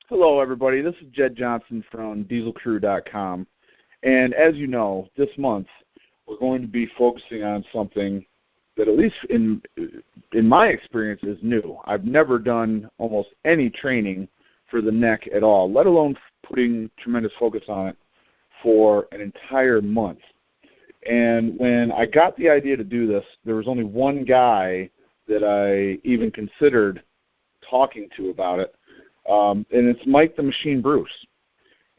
Hello, everybody. This is Jedd Johnson from DieselCrew.com. And as you know, this month we're going to be focusing on something that, at least in my experience, is new. I've never done almost any training for the neck at all, let alone putting tremendous focus on it for an entire month. And when I got the idea to do this, there was only one guy that I even considered talking to about it, and it's Mike the Machine Bruce.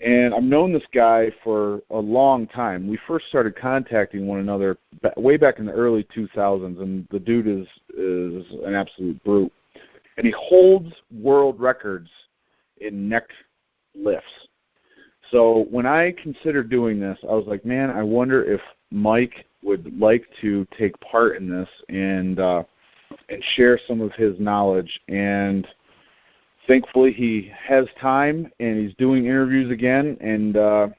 And I've known this guy for a long time. We first started contacting one another way back in the early 2000s, and the dude is an absolute brute. And he holds world records in neck lifts. So when I considered doing this, I was like, man, I wonder if Mike would like to take part in this and share some of his knowledge. And thankfully he has time, and he's doing interviews again, and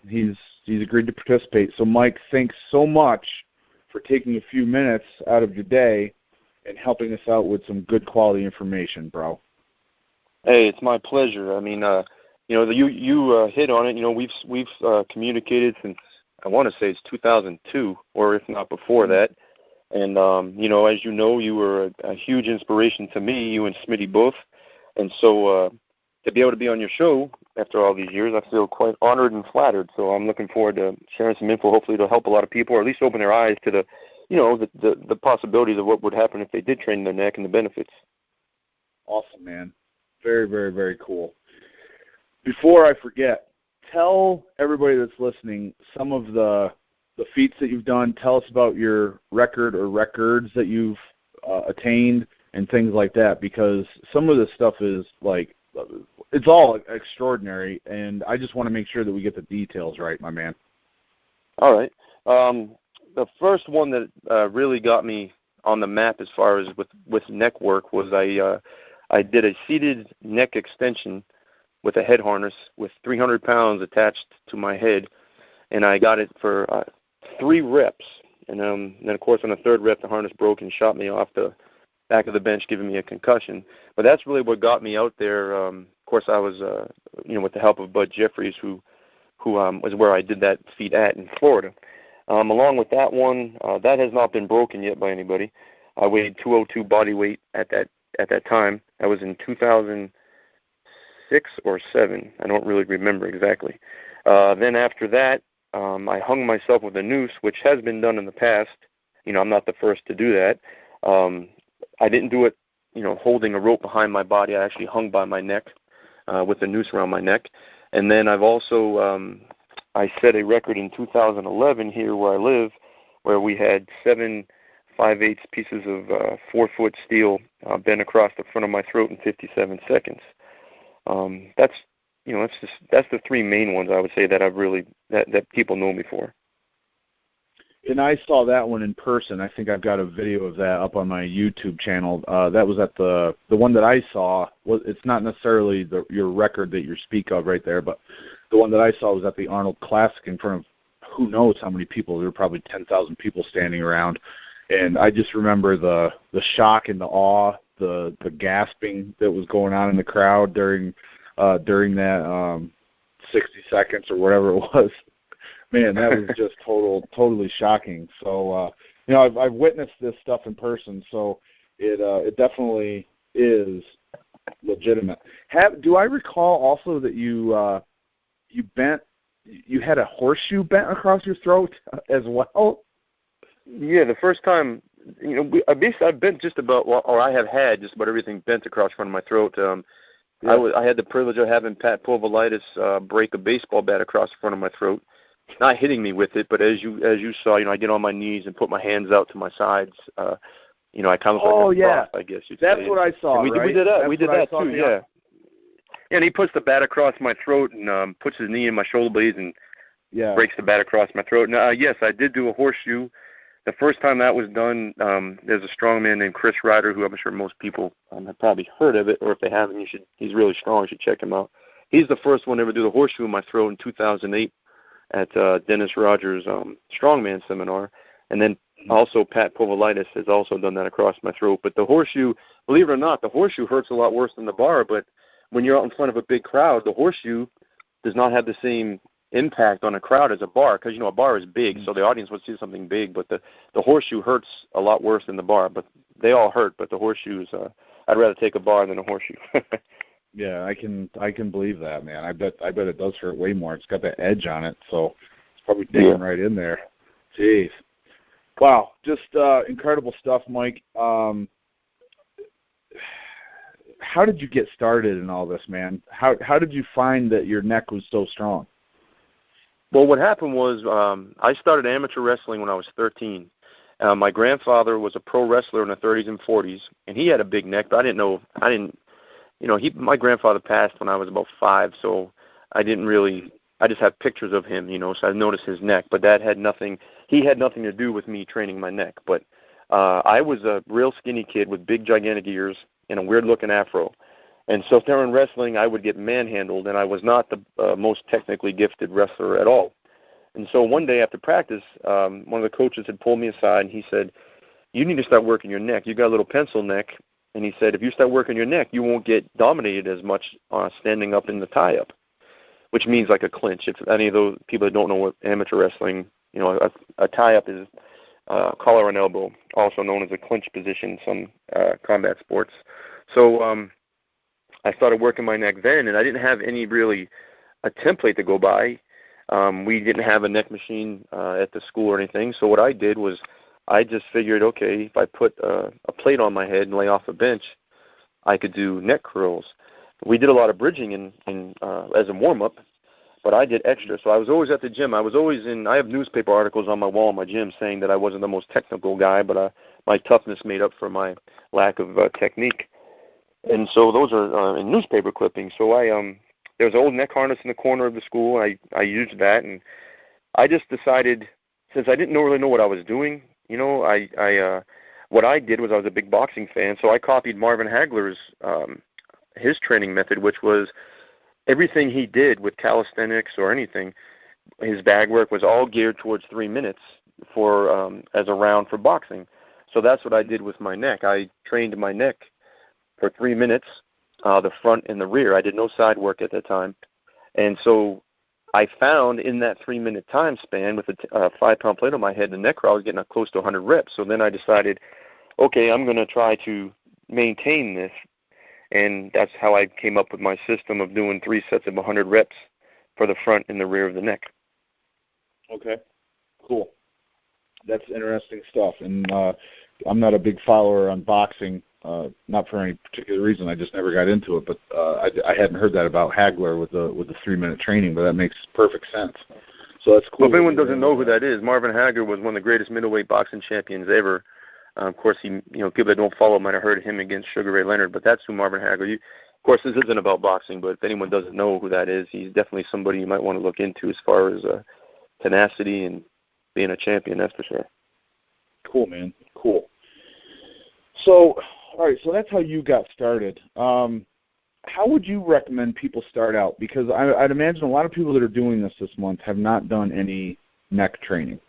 he's agreed to participate. So Mike, thanks so much for taking a few minutes out of your day and helping us out with some good quality information, bro. Hey, it's my pleasure. I mean, you hit on it. You know, we've communicated since, I want to say it's 2002, or if not before that. And, as you know, you were a huge inspiration to me, you and Smitty both. And so to be able to be on your show after all these years, I feel quite honored and flattered. So I'm looking forward to sharing some info, hopefully to help a lot of people, or at least open their eyes to the possibilities of what would happen if they did train their neck and the benefits. Awesome, man. Very, very, very cool. Before I forget, tell everybody that's listening some of the feats that you've done. Tell us about your record or records that you've attained and things like that, because some of this stuff is like, it's all extraordinary, and I just want to make sure that we get the details right, my man. All right. The first one that really got me on the map as far as with neck work was I did a seated neck extension with a head harness with 300 pounds attached to my head, and I got it for 3 reps. And then, of course, on the 3rd rep, the harness broke and shot me off the back of the bench, giving me a concussion. But that's really what got me out there. Of course, I was, with the help of Bud Jeffries, who was where I did that feat at in Florida. Along with that one, that has not been broken yet by anybody. I weighed 202 body weight at that time. That was in 2006 or 7. I don't really remember exactly. Then after that, I hung myself with a noose, which has been done in the past. I'm not the first to do that. I didn't do it, holding a rope behind my body. I actually hung by my neck with a noose around my neck. And then I've also, I set a record in 2011 here where I live, where we had 7 5/8 pieces of 4-foot steel bent across the front of my throat in 57 seconds. That's the 3 main ones I would say that I've really that people know me for. And I saw that one in person. I think I've got a video of that up on my YouTube channel. That was at the one that I saw. It's not necessarily your record that you speak of right there, but the one that I saw was at the Arnold Classic in front of who knows how many people. There were probably 10,000 people standing around. And I just remember the shock and the awe, the gasping that was going on in the crowd during that 60 seconds or whatever it was. Man, that was just totally shocking. So, I've witnessed this stuff in person, so it definitely is legitimate. Do I recall also that you had a horseshoe bent across your throat as well? Yeah, the first time, I've bent just about, or I have had just about everything bent across the front of my throat. Yeah. I had the privilege of having Pat Povolitis break a baseball bat across the front of my throat. Not hitting me with it, but as you saw, I get on my knees and put my hands out to my sides. I kind of look like a buff, I guess you'd say. That's what I saw, right? We did that. We did that too, yeah. And he puts the bat across my throat and puts his knee in my shoulder blades and breaks the bat across my throat. Now, yes, I did do a horseshoe. The first time that was done, there's a strongman named Chris Ryder, who I'm sure most people have probably heard of it, or if they haven't, he's really strong. You should check him out. He's the first one to ever do the horseshoe in my throat in 2008. At Dennis Rogers' strongman seminar. And then also Pat Povolitis has also done that across my throat. But the horseshoe, believe it or not, the horseshoe hurts a lot worse than the bar. But when you're out in front of a big crowd, the horseshoe does not have the same impact on a crowd as a bar, because, a bar is big, so the audience would see something big, but the horseshoe hurts a lot worse than the bar. But they all hurt, but the horseshoes, I'd rather take a bar than a horseshoe. Yeah, I can believe that, man. I bet it does hurt way more. It's got that edge on it, so it's probably digging right in there. Jeez. Wow, just incredible stuff, Mike. How did you get started in all this, man? How did you find that your neck was so strong? Well, what happened was I started amateur wrestling when I was 13. My grandfather was a pro wrestler in the 30s and 40s, and he had a big neck, but I didn't know. My grandfather passed when I was about 5, so I just have pictures of him, so I noticed his neck, but he had nothing to do with me training my neck. But I was a real skinny kid with big, gigantic ears and a weird-looking afro. And so during wrestling, I would get manhandled, and I was not the most technically gifted wrestler at all. And so one day after practice, one of the coaches had pulled me aside, and he said, "You need to start working your neck. You got a little pencil neck." And he said, "If you start working your neck, you won't get dominated as much standing up in the tie-up," which means like a clinch. If any of those people that don't know what amateur wrestling, a tie-up is collar and elbow, also known as a clinch position in some combat sports. So I started working my neck then, and I didn't have a template to go by. We didn't have a neck machine at the school or anything, so what I did was I just figured, okay, if I put a plate on my head and lay off a bench, I could do neck curls. We did a lot of bridging as a warm-up, but I did extra. So I was always at the gym. I have newspaper articles on my wall in my gym saying that I wasn't the most technical guy, but my toughness made up for my lack of technique. And so those are in newspaper clippings. So there was an old neck harness in the corner of the school. I used that, and I just decided, since I didn't really know what I was doing, what I did was I was a big boxing fan, so I copied Marvin Hagler's his training method, which was everything he did with calisthenics or anything. His bag work was all geared towards 3 minutes as a round for boxing. So that's what I did with my neck. I trained my neck for 3 minutes, the front and the rear. I did no side work at that time. And so I found in that 3-minute time span with a 5-pound plate on my head, the neck curl, I was getting close to 100 reps. So then I decided, okay, I'm going to try to maintain this. And that's how I came up with my system of doing 3 sets of 100 reps for the front and the rear of the neck. Okay, cool. That's interesting stuff. And I'm not a big follower on boxing, not for any particular reason. I just never got into it. But I hadn't heard that about Hagler with the 3-minute training, but that makes perfect sense. So that's cool. Well, if anyone doesn't know who that is, Marvin Hagler was one of the greatest middleweight boxing champions ever. Of course, people that don't follow might have heard of him against Sugar Ray Leonard, but that's who Marvin Hagler. Of course, this isn't about boxing, but if anyone doesn't know who that is, he's definitely somebody you might want to look into as far as tenacity and being a champion, that's for sure. Cool, man. Cool. So, all right, so that's how you got started. How would you recommend people start out? Because I'd imagine a lot of people that are doing this month have not done any neck training.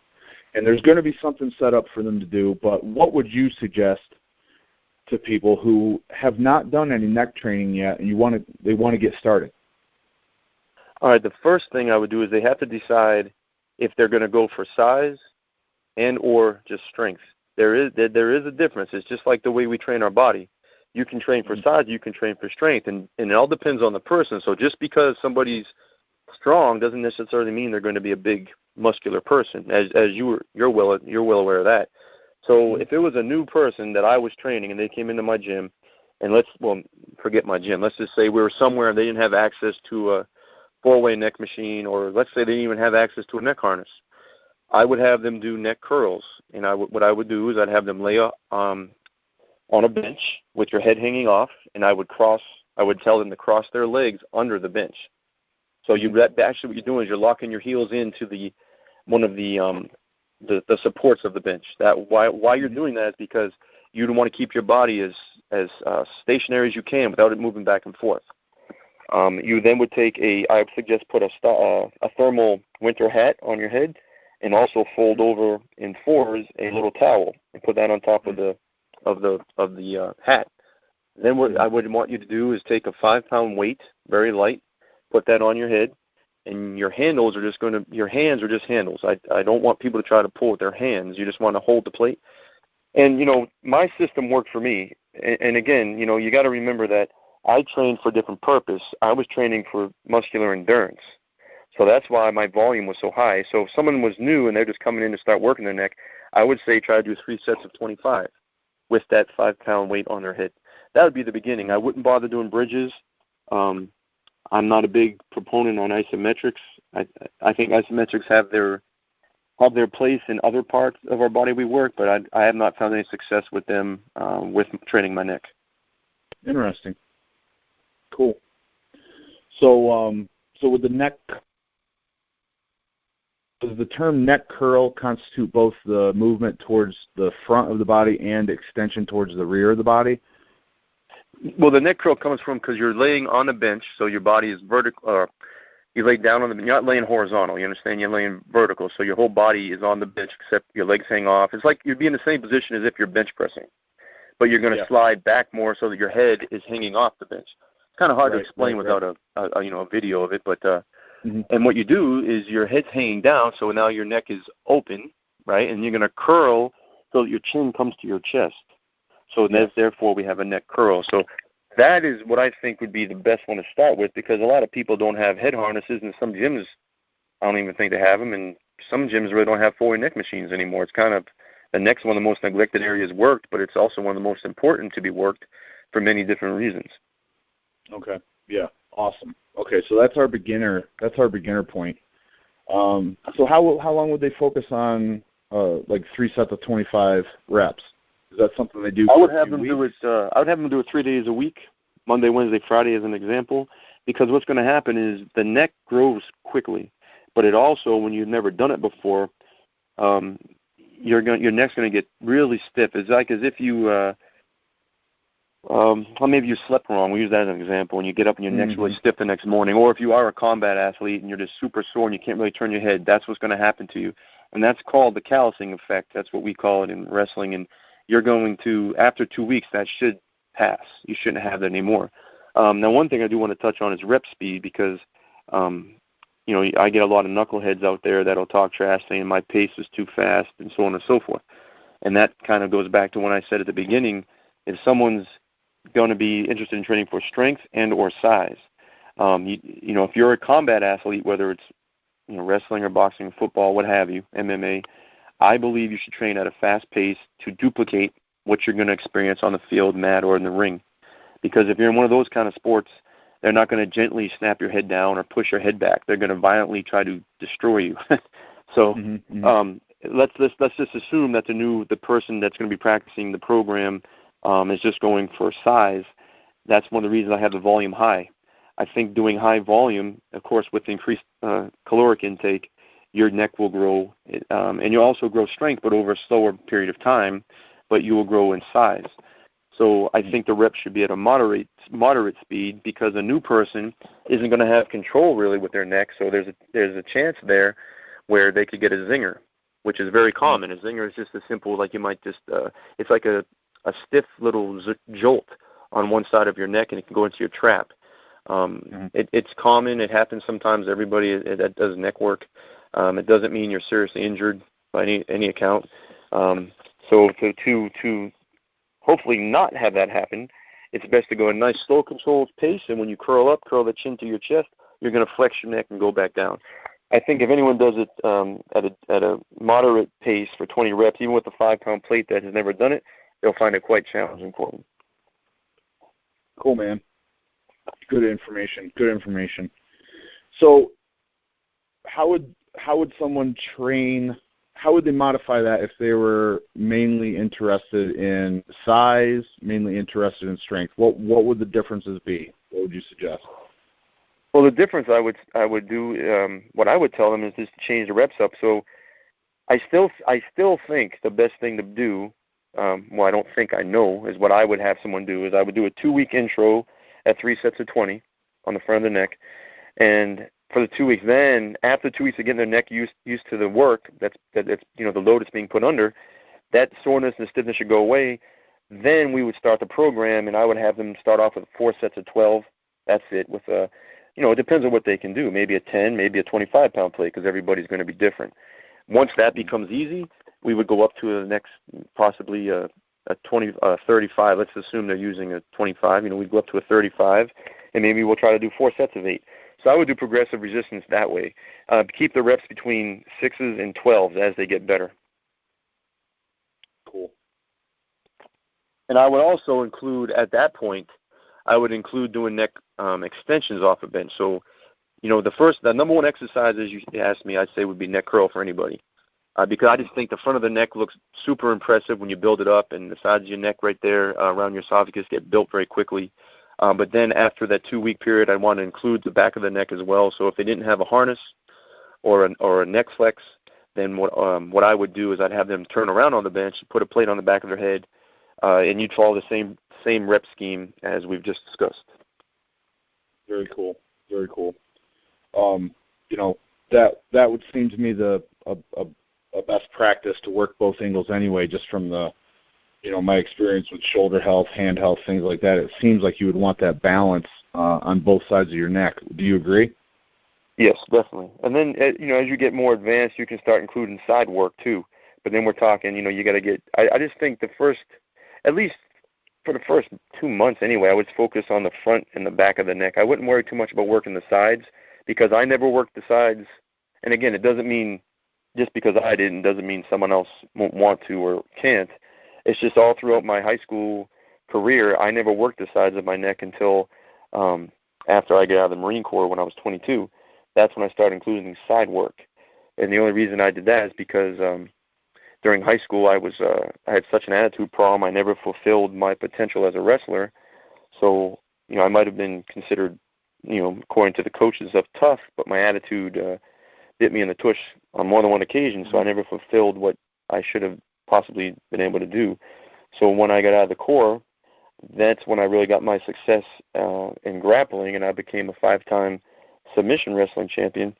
And there's going to be something set up for them to do, but what would you suggest to people who have not done any neck training yet and they want to get started? All right, the first thing I would do is they have to decide if they're going to go for size and or just strength. There is a difference. It's just like the way we train our body. You can train for size, you can train for strength, and it all depends on the person. So just because somebody's strong doesn't necessarily mean they're going to be a big muscular person, as you're well aware of that. So if it was a new person that I was training and they came into my gym, and forget my gym. Let's just say we were somewhere and they didn't have access to a 4-way neck machine, or let's say they didn't even have access to a neck harness. I would have them do neck curls, and what I would do is I'd have them lay on a bench with your head hanging off, and I would tell them to cross their legs under the bench. So actually what you're doing is you're locking your heels into one of the supports of the bench. Why you're doing that is because you want to keep your body as stationary as you can without it moving back and forth. You then would I would suggest put a thermal winter hat on your head, and also fold over in 4s a little towel and put that on top of the hat. Then what I would want you to do is take a 5-pound weight, very light, put that on your head, and your handles are just your hands are just handles. I don't want people to try to pull with their hands. You just want to hold the plate. And, my system worked for me. And again, you got to remember that I trained for a different purpose. I was training for muscular endurance. So that's why my volume was so high. So if someone was new and they're just coming in to start working their neck, I would say try to do 3 sets of 25 with that 5-pound weight on their head. That would be the beginning. I wouldn't bother doing bridges. I'm not a big proponent on isometrics. I think isometrics have their place in other parts of our body we work, but I have not found any success with them with training my neck. Interesting. Cool. So with the neck, does the term neck curl constitute both the movement towards the front of the body and extension towards the rear of the body? Well, the neck curl comes from because you're laying on a bench, so your body is vertical. You lay down on the bench. You're not laying horizontal. You understand? You're laying vertical, so your whole body is on the bench except your legs hang off. It's like you'd be in the same position as if you're bench pressing, but you're going to slide back more so that your head is hanging off the bench. It's kind of hard to explain without a video of it, but and what you do is your head's hanging down, so now your neck is open, right? And you're going to curl so that your chin comes to your chest. So therefore we have a neck curl. So that is what I think would be the best one to start with, because a lot of people don't have head harnesses, and some gyms, I don't even think they have them, and some gyms really don't have forward neck machines anymore. It's kind of, the neck's one of the most neglected areas worked, but it's also one of the most important to be worked for many different reasons. Okay. Yeah. Awesome. Okay, so that's our beginner point. So how long would they focus on like 3 sets of 25 reps? Is that something they do? I would have them do it. I would have them do it 3 days a week, Monday, Wednesday, Friday, as an example. Because what's going to happen is the neck grows quickly, but it also, when you've never done it before, your neck's going to get really stiff. It's like as if you maybe you slept wrong. We use that as an example. And you get up and your neck's really stiff the next morning. Or if you are a combat athlete and you're just super sore and you can't really turn your head, that's what's going to happen to you. And that's called the callousing effect. That's what we call it in wrestling. And you're going to, after 2 weeks, that should pass. You shouldn't have that anymore. Now, one thing I do want to touch on is rep speed, because, I get a lot of knuckleheads out there that'll talk trash saying my pace is too fast and so on and so forth. And that kind of goes back to when I said at the beginning, if someone's going to be interested in training for strength and or size, if you're a combat athlete, whether it's wrestling or boxing, football, what have you, MMA, I believe you should train at a fast pace to duplicate what you're going to experience on the field, mat, or in the ring. Because if you're in one of those kind of sports, they're not going to gently snap your head down or push your head back. They're going to violently try to destroy you. So let's just assume that the person that's going to be practicing the program is just going for size. That's one of the reasons I have the volume high. I think doing high volume, of course, with increased caloric intake, your neck will grow, and you'll also grow strength, but over a slower period of time, but you will grow in size. So I think the reps should be at a moderate speed, because a new person isn't going to have control really with their neck, so there's a chance there where they could get a zinger, which is very common. A zinger is just as simple, like you might just, it's like a stiff little jolt on one side of your neck, and it can go into your trap. It's common. It happens sometimes. Everybody that does neck work. It doesn't mean you're seriously injured by any account. So to hopefully not have that happen, it's best to go at a nice slow controlled pace, and when you curl up, curl the chin to your chest, you're going to flex your neck and go back down. I think if anyone does it at a moderate pace for 20 reps, even with a 5-pound plate that has never done it, they'll find it quite challenging for them. Cool, man. Good information. So how would someone train? How would they modify that if they were mainly interested in size, mainly interested in strength? What would the differences be? What would you suggest? Well, the difference I would do, what I would tell them is just to change the reps up. So I still think the best thing to do, I don't think I know, is what I would have someone do is I would do a 2-week intro at 3 sets of 20 on the front of the neck, and for the 2 weeks, then after 2 weeks of getting their neck used to the work, that's the load that's being put under, that soreness and stiffness should go away. Then we would start the program, and I would have them start off with 4 sets of 12. That's it. With a, it depends on what they can do. Maybe a 10, maybe a 25-pound plate, because everybody's going to be different. Once that becomes easy, we would go up to the next, possibly a 35. Let's assume they're using a 25. We'd go up to a 35, and maybe we'll try to do 4 sets of 8. So I would do progressive resistance that way. Keep the reps between 6s and 12s as they get better. Cool. And I would also include, at that point, doing neck extensions off a bench. So, the number one exercise, as you asked me, I'd say would be neck curl for anybody. Because I just think the front of the neck looks super impressive when you build it up, and the sides of your neck right there around your esophagus get built very quickly. But then after that 2-week period, I want to include the back of the neck as well. So if they didn't have a harness or a neck flex, then what I would do is I'd have them turn around on the bench, put a plate on the back of their head, and you'd follow the same rep scheme as we've just discussed. Very cool. Very cool. That would seem to me a best practice to work both angles anyway, just from the, my experience with shoulder health, hand health, things like that. It seems like you would want that balance on both sides of your neck. Do you agree? Yes, definitely. And then, as you get more advanced, you can start including side work too. But then we're talking, you got to get, I just think at least for the first 2 months anyway, I would focus on the front and the back of the neck. I wouldn't worry too much about working the sides, because I never worked the sides. And again, it doesn't mean just because I didn't doesn't mean someone else won't want to or can't. It's just all throughout my high school career, I never worked the sides of my neck until after I got out of the Marine Corps when I was 22. That's when I started including side work. And the only reason I did that is because during high school I had such an attitude problem. I never fulfilled my potential as a wrestler. So, I might have been considered, according to the coaches, of tough, but my attitude bit me in the tush on more than one occasion, so I never fulfilled what I should have possibly been able to do. So when I got out of the Corps, that's when I really got my success in grappling, and I became a 5-time submission wrestling champion.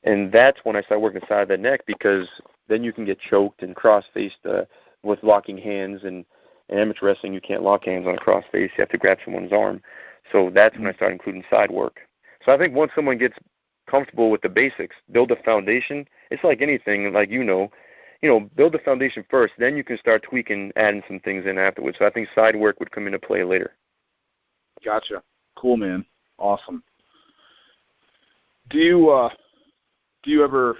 And that's when I started working the side of the neck, because then you can get choked and cross-faced with locking hands. And in amateur wrestling, you can't lock hands on a cross-face. You have to grab someone's arm. So that's when I started including side work. So I think once someone gets comfortable with the basics, build a foundation. It's like anything, like build the foundation first, then you can start tweaking, adding some things in afterwards. So I think side work would come into play later. Gotcha. Cool, man. Awesome. Do you ever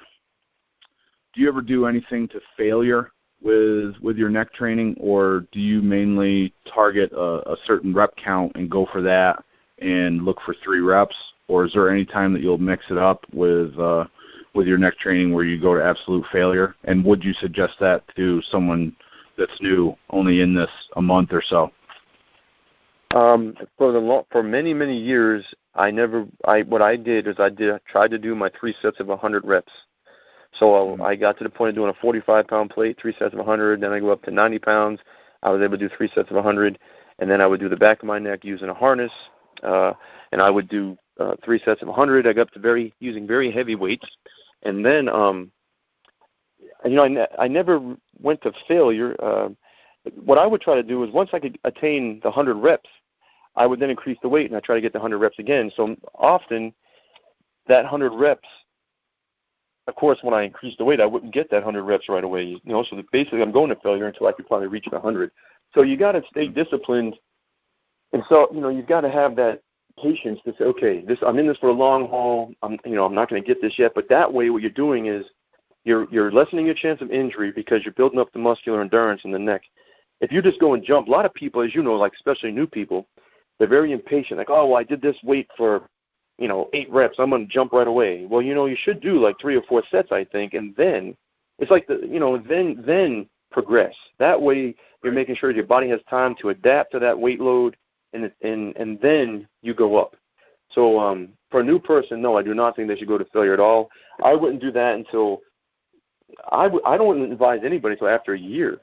do anything to failure with your neck training, or do you mainly target a certain rep count and go for that and look for 3 reps, or is there any time that you'll mix it up with your neck training where you go to absolute failure? And would you suggest that to someone that's new, only in this a month or so? For many years, what I did is I tried to do my 3 sets of 100 reps. So I got to the point of doing a 45-pound plate, 3 sets of 100. Then I go up to 90 pounds. I was able to do 3 sets of 100, and then I would do the back of my neck using a harness, and I would do 3 sets of 100. I got up to using very heavy weights, and then I never went to failure. What I would try to do is once I could attain the 100 reps, I would then increase the weight, and I try to get the 100 reps again. So often that 100 reps, of course, when I increased the weight, I wouldn't get that 100 reps right away. So basically I'm going to failure until I could probably reach the 100. So you got to stay disciplined. And so, you've got to have that patience to say, okay, I'm in this for a long haul. I'm not going to get this yet. But that way what you're doing is you're lessening your chance of injury because you're building up the muscular endurance in the neck. If you just go and jump, a lot of people, as you know, like especially new people, they're very impatient. Like, oh, well, I did this weight for 8 reps, I'm going to jump right away. Well, you should do like 3 or 4 sets, I think, and then it's like then progress. That way you're making sure your body has time to adapt to that weight load, and then you go up. So for a new person, no, I do not think they should go to failure at all. I wouldn't do that until I don't advise anybody until after a year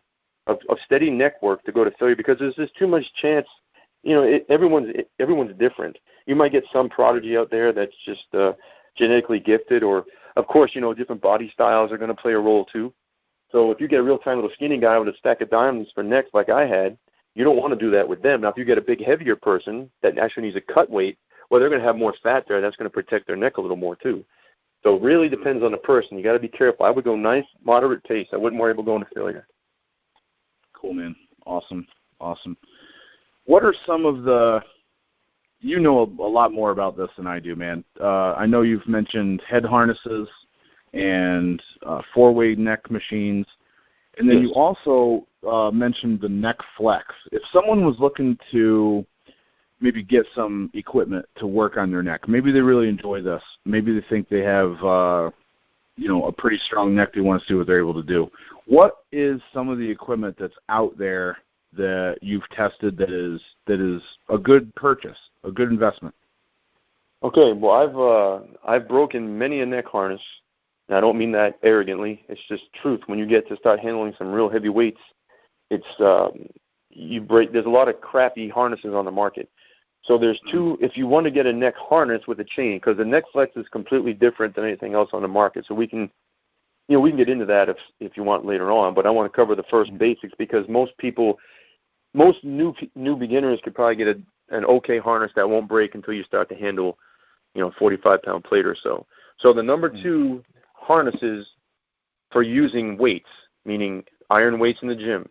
of steady neck work to go to failure, because there's just too much chance. Everyone's different. You might get some prodigy out there that's just genetically gifted, or, of course, different body styles are going to play a role too. So if you get a real tiny little skinny guy with a stack of diamonds for necks like I had, You don't want to do that with them. Now, if you get a big, heavier person that actually needs a cut weight, well, they're going to have more fat there. That's going to protect their neck a little more, too. So it really depends on the person. You got to be careful. I would go nice, moderate pace. I wouldn't worry about going to failure. Cool, man. Awesome. What are some of the – you know a lot more about this than I do, man. I know you've mentioned head harnesses and four-way neck machines. And then you also mentioned the neck flex. If someone was looking to maybe get some equipment to work on their neck, maybe they really enjoy this. Maybe they think they have, a pretty strong neck. They want to see what they're able to do. What is some of the equipment that's out there that you've tested that is a good purchase, a good investment? Okay, well, I've broken many a neck harness. And I don't mean that arrogantly. It's just truth. When you get to start handling some real heavy weights, it's there's a lot of crappy harnesses on the market. So there's two. If you want to get a neck harness with a chain, because the neck flex is completely different than anything else on the market. So we can get into that if you want later on. But I want to cover the first basics, because most new beginners could probably get an okay harness that won't break until you start to handle, 45-pound plate or so. So the number two harnesses for using weights, meaning iron weights in the gym.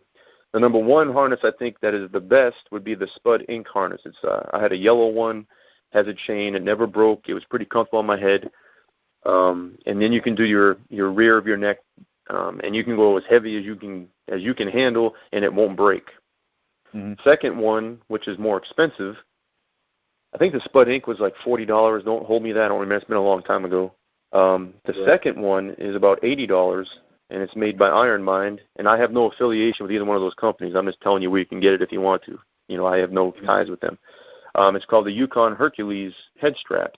The number one harness I think that is the best would be the Spud Inc. harness. It's I had a yellow one, has a chain. It never broke. It was pretty comfortable on my head. And then you can do your rear of your neck, and you can go as heavy as you can handle, and it won't break. Mm-hmm. Second one, which is more expensive, I think the Spud Inc. was like $40. Don't hold me to that. I don't remember. It's been a long time ago. Second one is about $80, and it's made by Iron Mind, and I have no affiliation with either one of those companies. I'm just telling you where you can get it if you want to. I have no ties with them. It's called the Yukon Hercules head strap.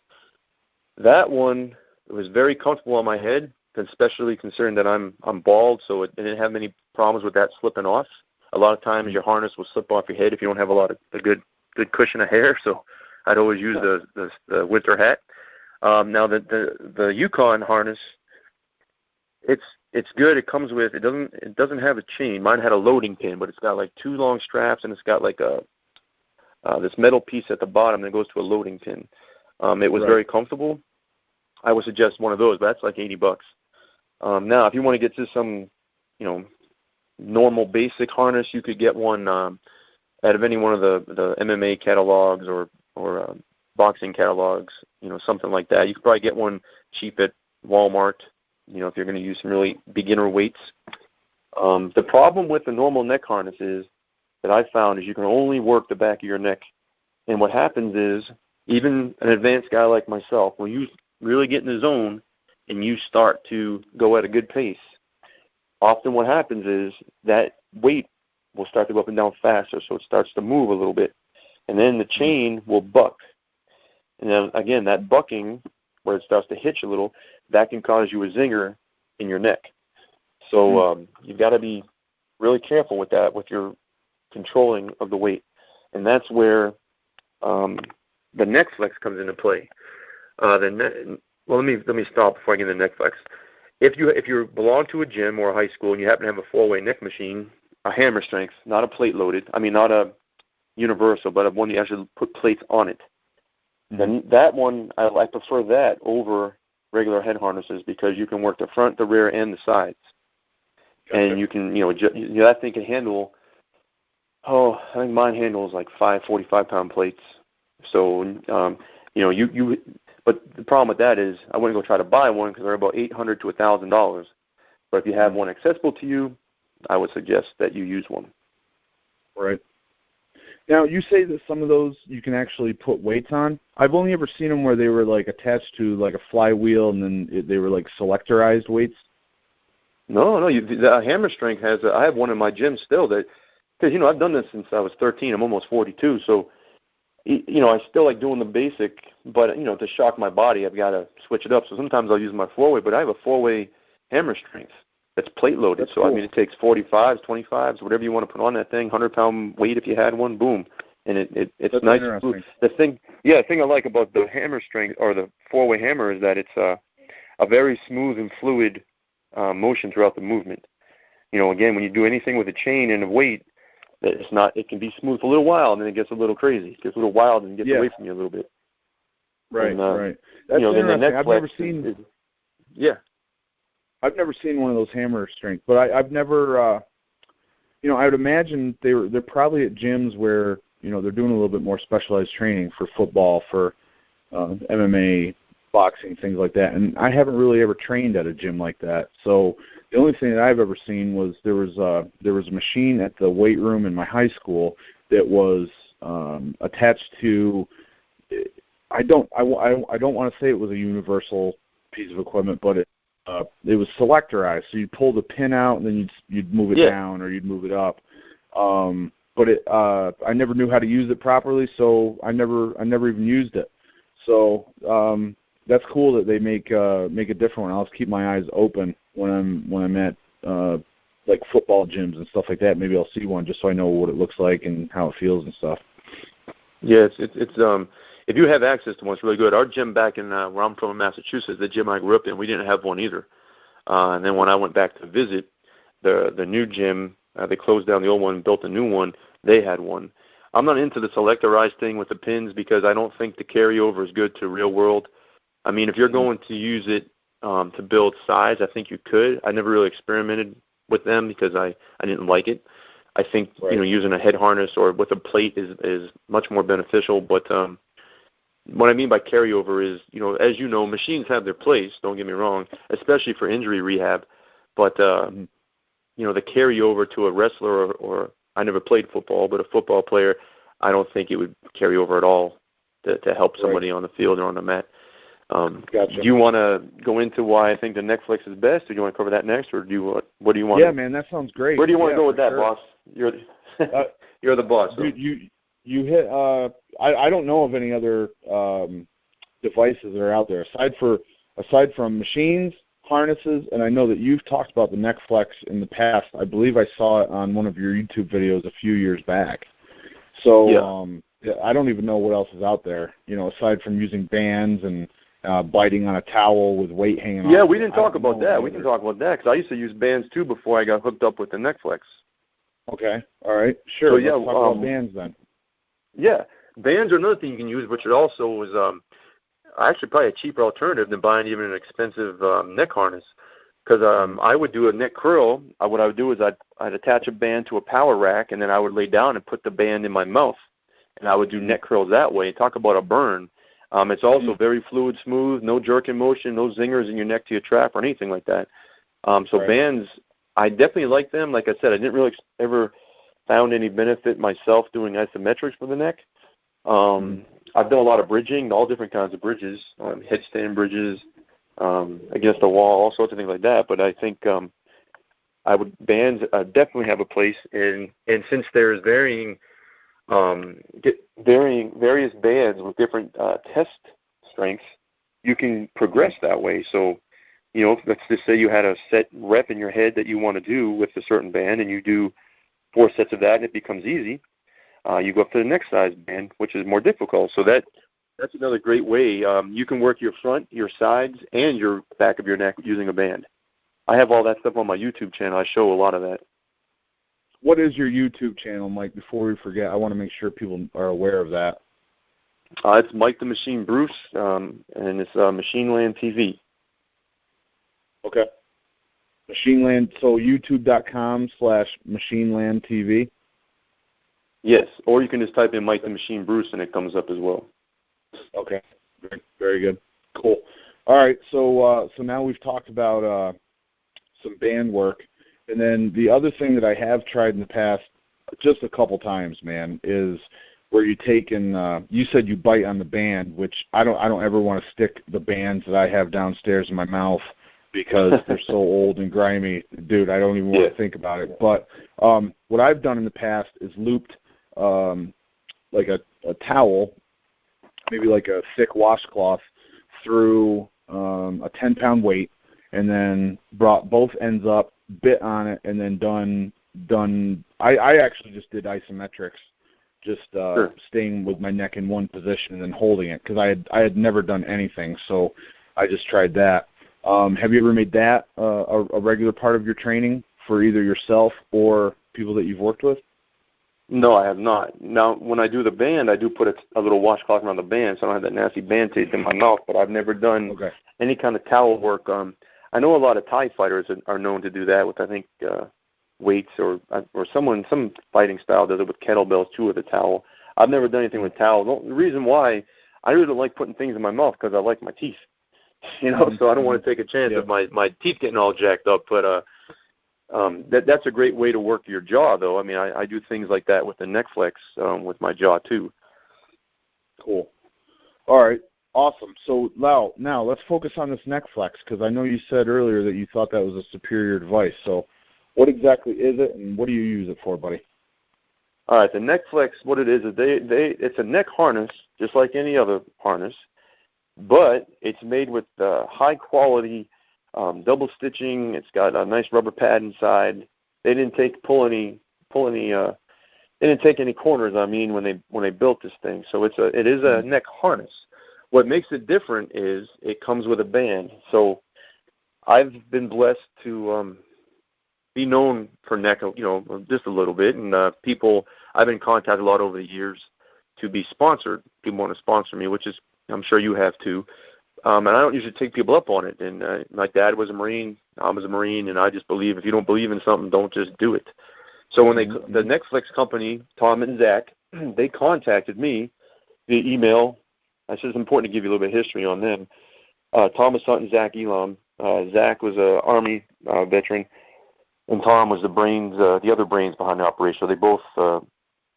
That one was very comfortable on my head, especially considering that I'm bald, so it didn't have many problems with that slipping off. A lot of times your harness will slip off your head if you don't have a lot of a good cushion of hair, so I'd always use the winter hat. Now the Yukon harness, it's good. It comes with it doesn't have a chain. Mine had a loading pin, but it's got like two long straps, and it's got like this metal piece at the bottom that goes to a loading pin. It was very comfortable. I would suggest one of those, but that's like $80. Now, if you want to get to some, normal basic harness, you could get one out of any one of the MMA catalogs or boxing catalogs, something like that. You could probably get one cheap at Walmart, if you're going to use some really beginner weights. The problem with the normal neck harness is that I found is you can only work the back of your neck. And what happens is, even an advanced guy like myself, when you really get in the zone and you start to go at a good pace, often what happens is that weight will start to go up and down faster, so it starts to move a little bit. And then the chain will buck. And then, again, that bucking, where it starts to hitch a little, that can cause you a zinger in your neck. So you've got to be really careful with that, with your controlling of the weight. And that's where the neck flex comes into play. Let me stop before I get into the neck flex. If you belong to a gym or a high school and you happen to have a four-way neck machine, a hammer strength, not a plate loaded, not a universal, but one you actually put plates on it, then that one, I prefer that over regular head harnesses, because you can work the front, the rear, and the sides. Gotcha. And you can, that thing can handle, I think mine handles like 5 45-pound plates. So, but the problem with that is I wouldn't go try to buy one because they're about $800 to $1,000. But if you have one accessible to you, I would suggest that you use one. Right. Now, you say that some of those you can actually put weights on. I've only ever seen them where they were like attached to like a flywheel, and then they were like selectorized weights. No. The hammer strength has. I have one in my gym still because I've done this since I was 13. I'm almost 42, so I still like doing the basic. But to shock my body, I've got to switch it up. So sometimes I'll use my 4-way, but I have a 4-way hammer strength that's plate loaded. That's so cool. It takes 45s, 25s, whatever you want to put on that thing, 100-pound weight if you had one, boom, and it's that's nice. The thing I like about the hammer strength or the 4-way hammer is that it's a very smooth and fluid motion throughout the movement. Again, when you do anything with a chain and a weight, that it's not. It can be smooth for a little while, and then it gets a little crazy. It gets a little wild and gets away from you a little bit. Right, and, right. That's interesting. I've never seen. I've never seen one of those hammer strength, but I've never. I would imagine they're probably at gyms where they're doing a little bit more specialized training for football, for MMA, boxing, things like that. And I haven't really ever trained at a gym like that. So the only thing that I've ever seen was there was a machine at the weight room in my high school that was attached to. I don't want to say it was a universal piece of equipment, but it was selectorized. So you pull the pin out and then you'd move it down or you'd move it up. But I never knew how to use it properly, so I never even used it. So that's cool that they make a different one. I'll just keep my eyes open when I'm at like football gyms and stuff like that. Maybe I'll see one just so I know what it looks like and how it feels and stuff. Yeah, it's if you have access to one, it's really good. Our gym back in where I'm from in Massachusetts, the gym I grew up in, we didn't have one either. And then when I went back to visit the new gym, they closed down the old one and built a new one. They had one. I'm not into the selectorized thing with the pins because I don't think the carryover is good to real world. I mean, if you're going to use it to build size, I think you could. I never really experimented with them because I didn't like it. I think using a head harness or with a plate is much more beneficial. But what I mean by carryover is, as you know, machines have their place. Don't get me wrong, especially for injury rehab. But the carryover to a wrestler or I never played football, but a football player, I don't think it would carry over at all to help somebody on the field or on the mat. Gotcha. Do you want to go into why I think the neck flex is best, or do you want to cover that next, or what do you want? Yeah, man, that sounds great. Where do you want to go with that, boss? You're the boss. So. Dude, you hit. I don't know of any other devices that are out there aside from machines, harnesses, and I know that you've talked about the neck flex in the past. I believe I saw it on one of your YouTube videos a few years back. So I don't even know what else is out there, aside from using bands and biting on a towel with weight hanging off. Yeah, we didn't talk about that. We can talk about that because I used to use bands too before I got hooked up with the neck flex. Okay, all right, sure. So, let's talk about bands then. Yeah, bands are another thing you can use, which also is actually probably a cheaper alternative than buying even an expensive neck harness. Because I would do a neck curl. What I would do is I'd attach a band to a power rack, and then I would lay down and put the band in my mouth, and I would do neck curls that way. Talk about a burn. It's also very fluid, smooth, no jerking motion, no zingers in your neck to your trap or anything like that. Bands, I definitely like them. Like I said, I didn't really ever found any benefit myself doing isometrics for the neck. I've done a lot of bridging, all different kinds of bridges, headstand bridges, against the wall, all sorts of things like that. But I think bands definitely have a place. And since there's various bands with different test strengths, you can progress that way. So, let's just say you had a set rep in your head that you want to do with a certain band, and you do 4 sets of that, and it becomes easy. You go up to the next size band, which is more difficult. So that's another great way. You can work your front, your sides, and your back of your neck using a band. I have all that stuff on my YouTube channel. I show a lot of that. What is your YouTube channel, Mike? Before we forget, I want to make sure people are aware of that. It's Mike the Machine Bruce, and it's Machineland TV. Okay. Machineland, so youtube.com/Machineland TV. Yes, or you can just type in Mike the Machine Bruce, and it comes up as well. Okay, very, very good. Cool. All right, so now we've talked about some band work, and then the other thing that I have tried in the past, just a couple times, man, is where you take and you said you bite on the band, which I don't ever want to stick the bands that I have downstairs in my mouth because they're so old and grimy. Dude, I don't even want to think about it. But what I've done in the past is looped like a towel, maybe like a thick washcloth, through a 10-pound weight, and then brought both ends up, bit on it, and then done. I actually just did isometrics, just staying with my neck in one position and then holding it because I had never done anything, so I just tried that. Have you ever made that a regular part of your training for either yourself or people that you've worked with? No, I have not. Now, when I do the band, I do put a little washcloth around the band, so I don't have that nasty band taste in my mouth. But I've never done any kind of towel work. I know a lot of Thai fighters are known to do that with, I think, weights or some fighting style does it with kettlebells too with a towel. I've never done anything with towel. The reason why I really don't like putting things in my mouth because I like my teeth, so I don't want to take a chance of my teeth getting all jacked up. But that's a great way to work your jaw, though. I mean, I do things like that with the neck flex with my jaw too. Cool. All right. Awesome. So now let's focus on this neck flex, because I know you said earlier that you thought that was a superior device. So what exactly is it, and what do you use it for, buddy? All right, the neck flex, what it is it's a neck harness, just like any other harness, but it's made with high-quality double stitching. It's got a nice rubber pad inside. They didn't take any corners, when they built this thing. So it is a neck harness. What makes it different is it comes with a band. So I've been blessed to be known for neck, just a little bit. And I've been contacted a lot over the years to be sponsored. People want to sponsor me, which is, I'm sure you have too. And I don't usually take people up on it. And my dad was a Marine, I was a Marine, and I just believe if you don't believe in something, don't just do it. So when the Netflix company, Tom and Zach, they contacted me via email. I said it's important to give you a little bit of history on them. Thomas Hunt and Zach Elam. Zach was an Army veteran, and Tom was the other brains behind the operation. So they both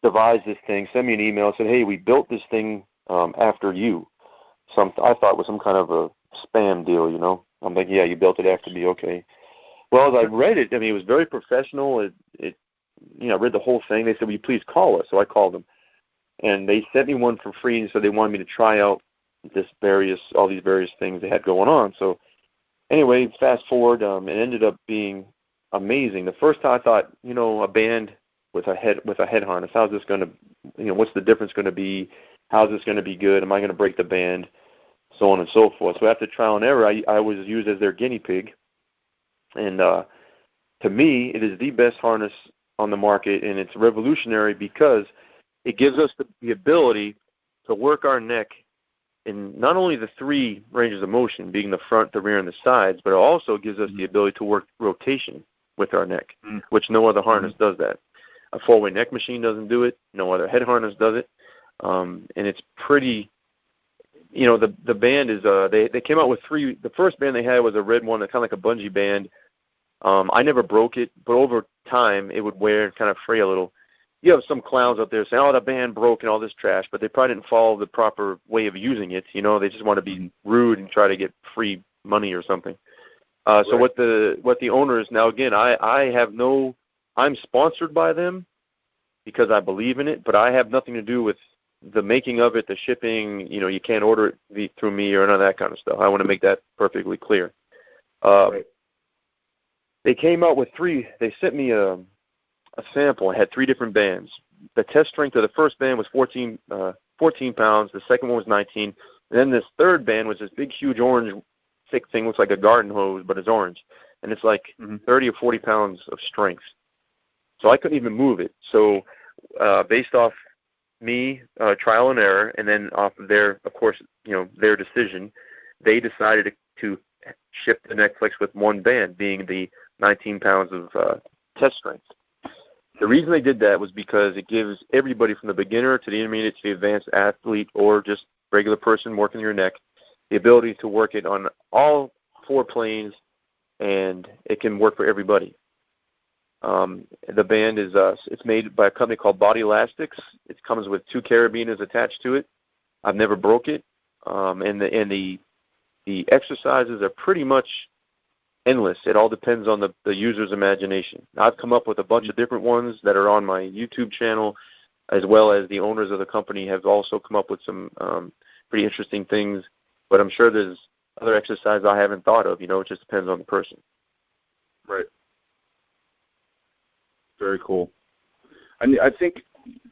devised this thing, sent me an email, and said, hey, we built this thing after you. I thought it was some kind of a spam deal, I'm like, yeah, you built it after me, okay. Well, as I read it, it was very professional. I read the whole thing. They said, will you please call us? So I called them. And they sent me one for free, and so they wanted me to try out all these various things they had going on. So anyway, fast forward, it ended up being amazing. The first time I thought, a band with a head harness, how's this going to, what's the difference going to be? How's this going to be good? Am I going to break the band? So on and so forth. So after trial and error, I was used as their guinea pig. And to me, it is the best harness on the market, and it's revolutionary because it gives us the ability to work our neck in not only the three ranges of motion, being the front, the rear, and the sides, but it also gives us the ability to work rotation with our neck, which no other harness does that. A four-way neck machine doesn't do it. No other head harness does it. And it's pretty, the band is, they came out with three. The first band they had was a red one, kind of like a bungee band. I never broke it, but over time it would wear and kind of fray a little. You have some clowns out there saying, oh, the band broke and all this trash, but they probably didn't follow the proper way of using it. They just want to be rude and try to get free money or something. Right. So what the owners, now again, I'm sponsored by them because I believe in it, but I have nothing to do with the making of it, the shipping. You can't order it through me or none of that kind of stuff. I want to make that perfectly clear. Right. They came out with three. They sent me a sample. I had three different bands. The test strength of the first band was 14 pounds. The second one was 19. And then this third band was this big, huge orange, thick thing. Looks like a garden hose, but it's orange. And it's like 30 or 40 pounds of strength. So I couldn't even move it. So based off me, trial and error, and then off of their decision, they decided to ship the Netflix with one band, being the 19 pounds of test strength. The reason they did that was because it gives everybody from the beginner to the intermediate to the advanced athlete or just regular person working your neck the ability to work it on all four planes, and it can work for everybody. The band is it's made by a company called Body Elastics. It comes with two carabiners attached to it. I've never broke it, and the exercises are pretty much endless. It all depends on the user's imagination. I've come up with a bunch of different ones that are on my YouTube channel, as well as the owners of the company have also come up with some pretty interesting things. But I'm sure there's other exercises I haven't thought of. It just depends on the person. Right. Very cool. I think,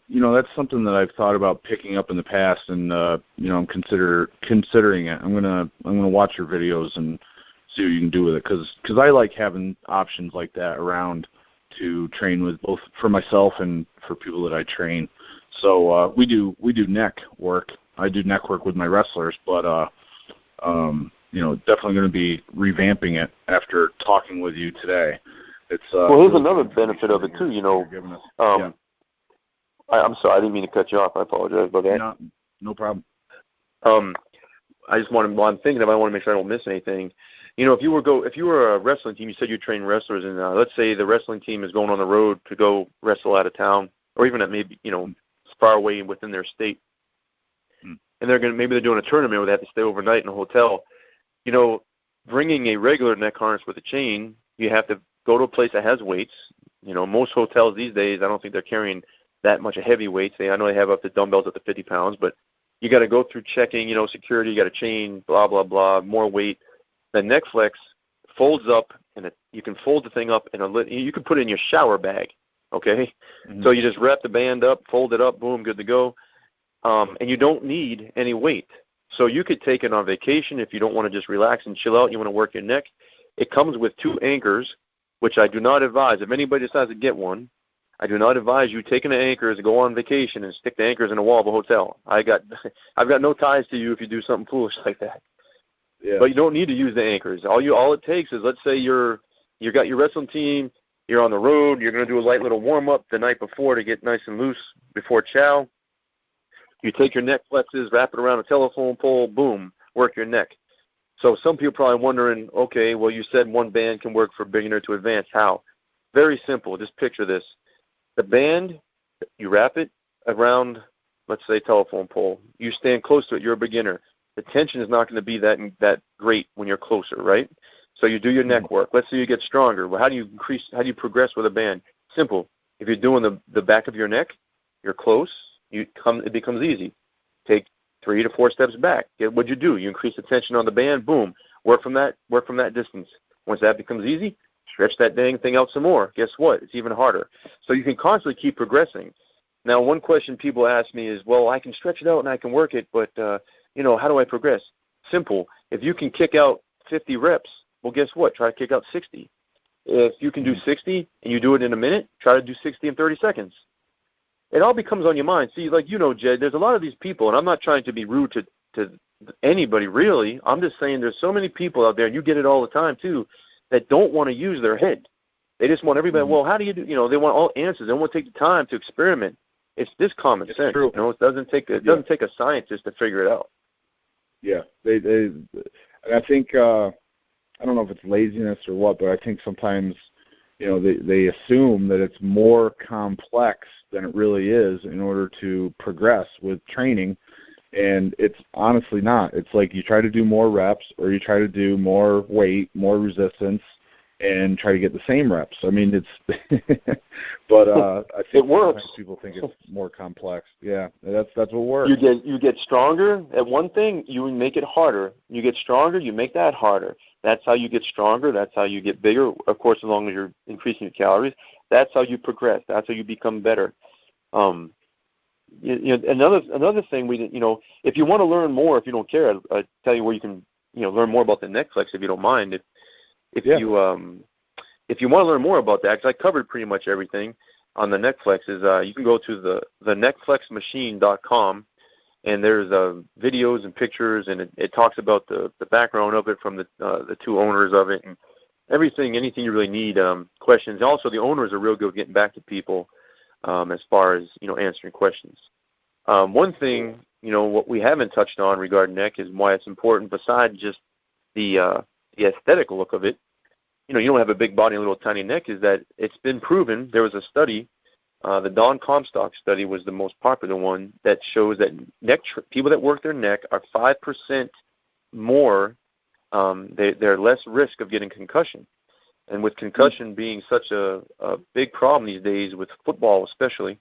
that's something that I've thought about picking up in the past, and I'm considering it. I'm gonna watch your videos and see what you can do with it, because I like having options like that around, to train with, both for myself and for people that I train. So we do neck work. I do neck work with my wrestlers, but definitely going to be revamping it after talking with you today. It's well, here's another benefit of it too. I'm sorry, I didn't mean to cut you off. I apologize about that. No problem. I just want to. While I'm thinking of, I want to make sure I don't miss anything. If you were a wrestling team, you said you train wrestlers, and let's say the wrestling team is going on the road to go wrestle out of town, or even at maybe far away within their state, and they're doing a tournament where they have to stay overnight in a hotel. Bringing a regular neck harness with a chain, you have to go to a place that has weights. Most hotels these days, I don't think they're carrying that much of heavy weights. I know they have up to dumbbells up to 50 pounds, but you got to go through checking, security, you got a chain, blah, blah, blah, more weight. The neck flex folds up, and you can fold the thing up, you can put it in your shower bag, okay? Mm-hmm. So you just wrap the band up, fold it up, boom, good to go. And you don't need any weight. So you could take it on vacation if you don't want to just relax and chill out, you want to work your neck. It comes with 2 anchors, which I do not advise. If anybody decides to get one, I do not advise you taking the anchors and go on vacation and stick the anchors in the wall of a hotel. I've got no ties to you if you do something foolish like that. Yeah. But you don't need to use the anchors. All it takes is, let's say you got your wrestling team, you're on the road, you're going to do a light little warm-up the night before to get nice and loose before chow. You take your neck flexes, wrap it around a telephone pole, boom, work your neck. So some people probably wondering, okay, well, you said one band can work for beginner to advanced. How? Very simple. Just picture this. The band, you wrap it around, let's say, telephone pole. You stand close to it. You're a beginner. The tension is not going to be that great when you're closer, right? So you do your neck work. Let's say you get stronger. Well, how do you progress with a band? Simple. If you're doing the back of your neck, you're close. It becomes easy. Take 3 to 4 steps back. What'd you do? You increase the tension on the band. Boom. Work from that distance. Once that becomes easy, stretch that dang thing out some more. Guess what? It's even harder. So you can constantly keep progressing. Now, one question people ask me is, well, I can stretch it out and I can work it, but, how do I progress? Simple. If you can kick out 50 reps, well, guess what? Try to kick out 60. If you can do 60 and you do it in a minute, try to do 60 in 30 seconds. It all becomes on your mind. See, Jedd, there's a lot of these people, and I'm not trying to be rude to anybody, really. I'm just saying there's so many people out there, and you get it all the time, too, that don't want to use their head. They just want everybody, well, how do you do, they want all answers. They don't want to take the time to experiment. It's just common sense. True. It doesn't take a scientist to figure it out. Yeah. I think, I don't know if it's laziness or what, but I think sometimes, they assume that it's more complex than it really is in order to progress with training, and it's honestly not. It's like you try to do more reps or you try to do more weight, more resistance, and try to get the same reps. I mean, it's but I think it works. People think it's more complex. Yeah, that's what works. You get stronger at one thing, you make it harder. You get stronger, you make that harder. That's how you get stronger. That's how you get bigger. Of course, as long as you're increasing your calories, that's how you progress. That's how you become better. Another thing if you want to learn more, if you don't care, I'll tell you where you can learn more about the neck flex if you don't mind. If you want to learn more about that, because I covered pretty much everything on the neck flexes, you can go to the neckflexmachine.com. And there's videos and pictures, and it talks about the background of it from the 2 owners of it and everything, anything you really need, questions. Also, the owners are real good at getting back to people as far as, answering questions. One thing, what we haven't touched on regarding neck is why it's important, besides just the aesthetic look of it. You don't have a big body and a little tiny neck, is that it's been proven. There was a study. The Don Comstock study was the most popular one that shows that people that work their neck are 5% more, they're less risk of getting concussion. And with concussion being such a big problem these days with football especially,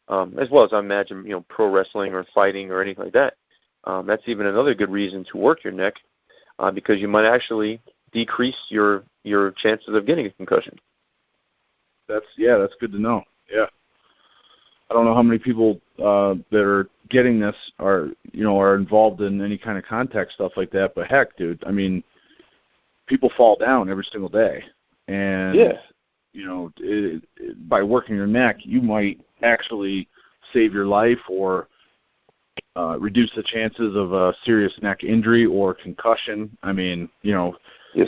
as well as I imagine, pro wrestling or fighting or anything like that, that's even another good reason to work your neck because you might actually decrease your chances of getting a concussion. That's good to know. Yeah. I don't know how many people that are getting this are involved in any kind of contact stuff like that, but heck, dude, I mean, people fall down every single day. And, by working your neck, you might actually save your life or reduce the chances of a serious neck injury or concussion. I mean, yes,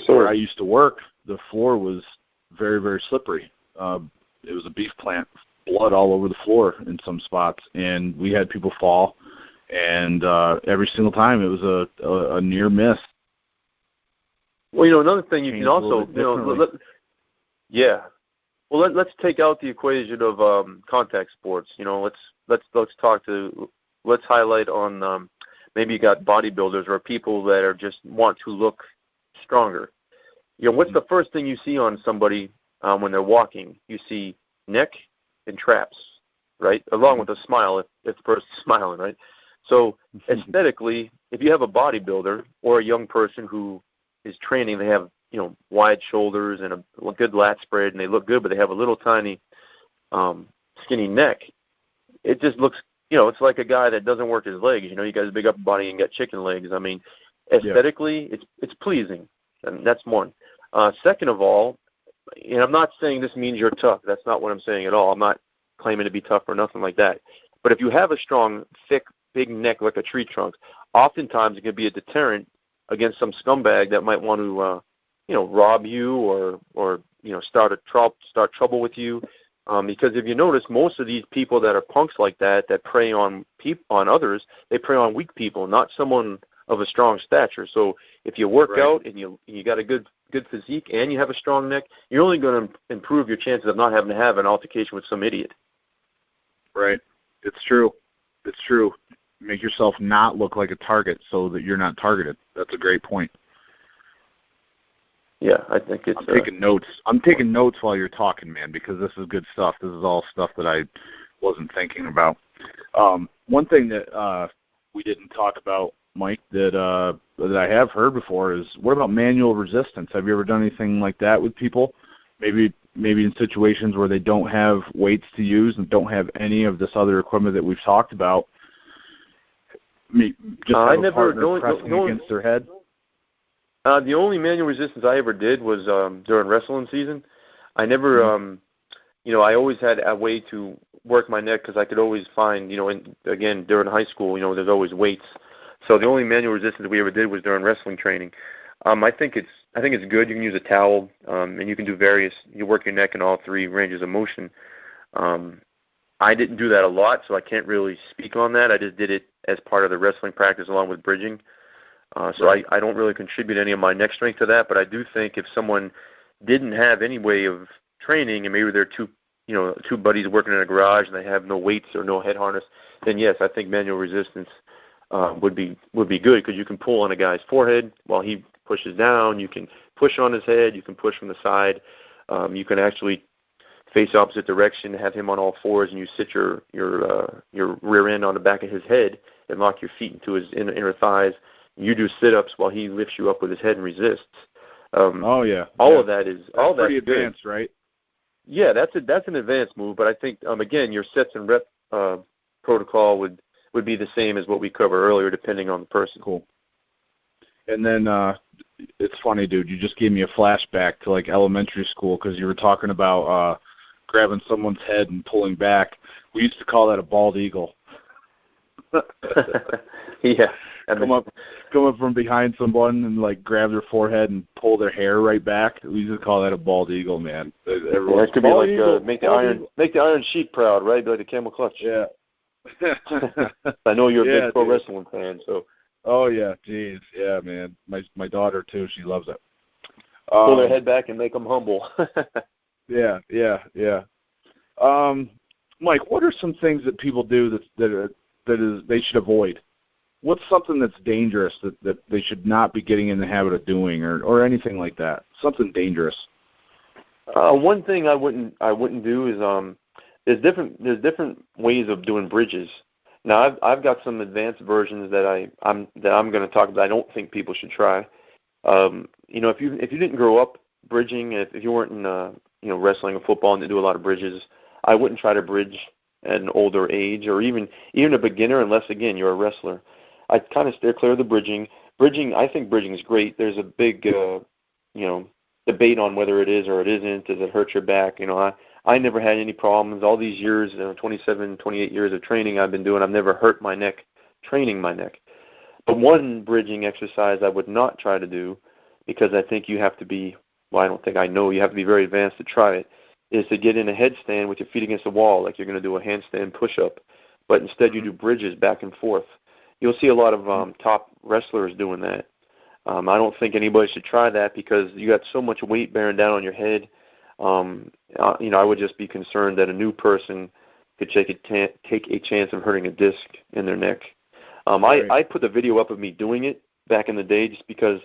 sir. Where I used to work, the floor was very, very slippery. It was a beef plant, blood all over the floor in some spots, and we had people fall, and every single time it was a near miss. Well, another thing you can also, let's take out the equation of contact sports. Let's highlight on maybe you got bodybuilders or people that are just want to look stronger. What's the first thing you see on somebody when they're walking? You see neck and traps, right? Along with a smile if the person's smiling, right? So aesthetically, if you have a bodybuilder or a young person who is training, they have wide shoulders and a good lat spread, and they look good, but they have a little tiny skinny neck. It just looks, it's like a guy that doesn't work his legs. You got his big upper body and got chicken legs. I mean, aesthetically, it's pleasing, and that's one. Second of all, and I'm not saying this means you're tough. That's not what I'm saying at all. I'm not claiming to be tough or nothing like that. But if you have a strong, thick, big neck like a tree trunk, oftentimes it can be a deterrent against some scumbag that might want to, rob you or start trouble with you. Because if you notice, most of these people that are punks like that prey on others, they prey on weak people, not someone of a strong stature. So if you work out and you got a good physique and you have a strong neck, you're only going to improve your chances of not having to have an altercation with some idiot. Right. It's true. Make yourself not look like a target so that you're not targeted. That's a great point. Yeah, I think it's... I'm taking notes. I'm taking notes while you're talking, man, because this is good stuff. This is all stuff that I wasn't thinking about. One thing that we didn't talk about, Mike, that I have heard before is, what about manual resistance? Have you ever done anything like that with people? Maybe in situations where they don't have weights to use and don't have any of this other equipment that we've talked about. Just have a partner pressing against their head. The only manual resistance I ever did was during wrestling season. I never, I always had a way to work my neck because I could always find, again, during high school, there's always weights. So the only manual resistance we ever did was during wrestling training. I think it's good. You can use a towel, and you can do you work your neck in all three ranges of motion. I didn't do that a lot, so I can't really speak on that. I just did it as part of the wrestling practice along with bridging. So I don't really contribute any of my neck strength to that, but I do think if someone didn't have any way of training and maybe they're two buddies working in a garage and they have no weights or no head harness, then yes, I think manual resistance would be good because you can pull on a guy's forehead while he pushes down. You can push on his head. You can push from the side. You can actually face opposite direction, have him on all fours, and you sit your rear end on the back of his head and lock your feet into his inner thighs. You do sit-ups while he lifts you up with his head and resists. All of that is all that's pretty advanced, good. Right? Yeah, that's an advanced move. But I think again, your sets and rep protocol would be the same as what we covered earlier, depending on the person. Cool. And then it's funny, dude. You just gave me a flashback to like elementary school because you were talking about grabbing someone's head and pulling back. We used to call that a bald eagle. Yeah. Come up from behind someone and like grab their forehead and pull their hair right back. We used to call that a bald eagle, man. That could be like eagle, make the Iron Sheik proud, right? Be like the camel clutch. Yeah. I know you're a big pro wrestling fan, so. Oh yeah, jeez, yeah, man. My daughter too. She loves it. Pull their head back and make them humble. Yeah. Mike, what are some things that people do that they should avoid? What's something that's dangerous that they should not be getting in the habit of doing, or anything like that? Something dangerous. One thing I wouldn't do is there's different ways of doing bridges. Now I've got some advanced versions that I'm going to talk about. I don't think people should try. If you didn't grow up bridging, if you weren't in wrestling or football and didn't do a lot of bridges, I wouldn't try to bridge at an older age or even a beginner unless again you're a wrestler. I kind of steer clear of the bridging. I think bridging is great. There's a big, debate on whether it is or it isn't. Does it hurt your back? I never had any problems. All these years, 27, 28 years of training I've been doing, I've never hurt my neck training my neck. But one bridging exercise I would not try to do, because I think you have to be, well, I don't think I know, you have to be very advanced to try it, is to get in a headstand with your feet against the wall like you're going to do a handstand push-up, but instead you do bridges back and forth. You'll see a lot of top wrestlers doing that. I don't think anybody should try that because you got so much weight bearing down on your head. I would just be concerned that a new person could take a chance of hurting a disc in their neck. I put the video up of me doing it back in the day just because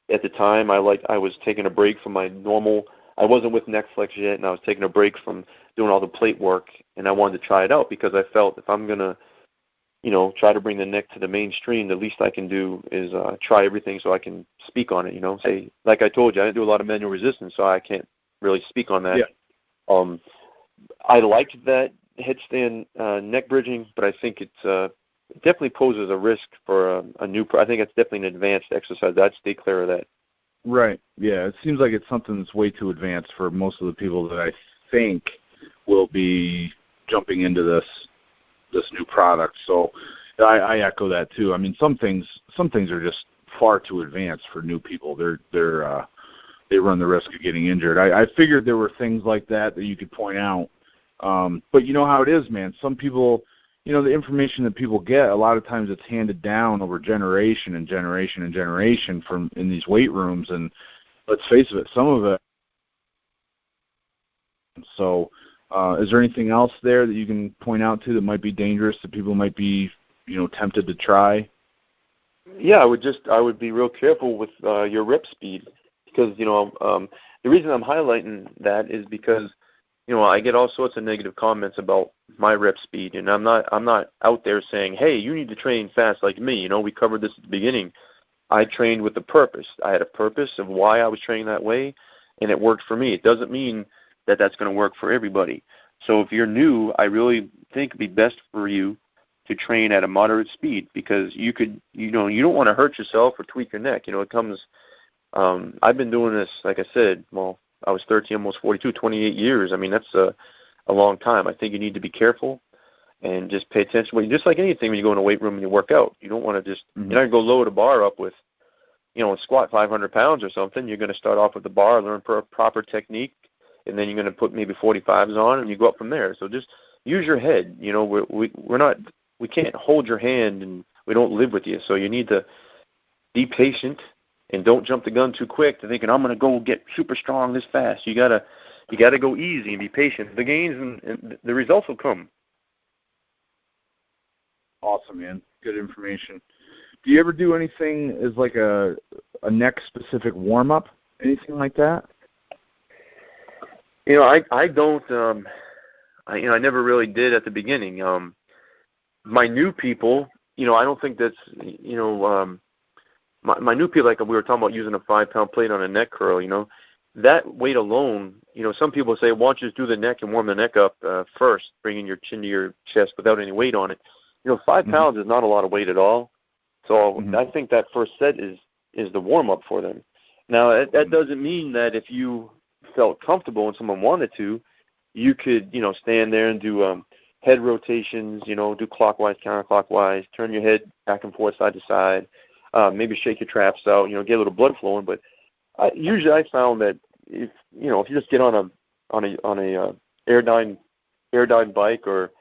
at the time I was taking a break from my normal. I wasn't with NeckFlex yet, and I was taking a break from doing all the plate work, and I wanted to try it out because I felt if I'm gonna, try to bring the neck to the mainstream, the least I can do is try everything so I can speak on it. Say like I told you, I didn't do a lot of manual resistance, so I can't really speak on that. Yeah. I liked that headstand neck bridging, but I think it's definitely poses a risk for a new. I think it's definitely an advanced exercise. I'd stay clear of that. Right. Yeah. It seems like it's something that's way too advanced for most of the people that I think will be jumping into this new product. So I echo that too. I mean, some things are just far too advanced for new people. They run the risk of getting injured. I figured there were things like that you could point out. But you know how it is, man. Some people, the information that people get, a lot of times it's handed down over generation and generation and generation from in these weight rooms. And let's face it, some of it. So is there anything else there that you can point out to that might be dangerous that people might be, tempted to try? Yeah, I would be real careful with your rep speed because, the reason I'm highlighting that is because, I get all sorts of negative comments about my rep speed, and I'm not out there saying, hey, you need to train fast like me. We covered this at the beginning. I trained with a purpose. I had a purpose of why I was training that way, and it worked for me. It doesn't mean that that's going to work for everybody. So if you're new, I really think it'd be best for you to train at a moderate speed because you don't want to hurt yourself or tweak your neck. It comes. I've been doing this, like I said, I was 13, almost 42, 28 years. I mean, that's a long time. I think you need to be careful and just pay attention. Just like anything when you go in a weight room and you work out, you don't want to just, you're not going to go load a bar up with, squat 500 pounds or something. You're going to start off with the bar, learn proper technique, and then you're going to put maybe 45s on and you go up from there. So just use your head. We can't hold your hand and we don't live with you. So you need to be patient. And don't jump the gun too quick to thinking I'm going to go get super strong this fast. You gotta go easy and be patient. The gains and the results will come. Awesome, man. Good information. Do you ever do anything as like a neck specific warm up? Anything like that? I don't. I never really did at the beginning. My new people, I don't think that's My new people, like we were talking about using a 5-pound plate on a neck curl, that weight alone, some people say, why don't you just do the neck and warm the neck up first, bringing your chin to your chest without any weight on it. 5 pounds is not a lot of weight at all. So I think that first set is the warm-up for them. Now, that doesn't mean that if you felt comfortable and someone wanted to, you could, stand there and do head rotations, do clockwise, counterclockwise, turn your head back and forth, side to side. Maybe shake your traps out, get a little blood flowing. But usually I found that if you just get on a Airdyne bike, or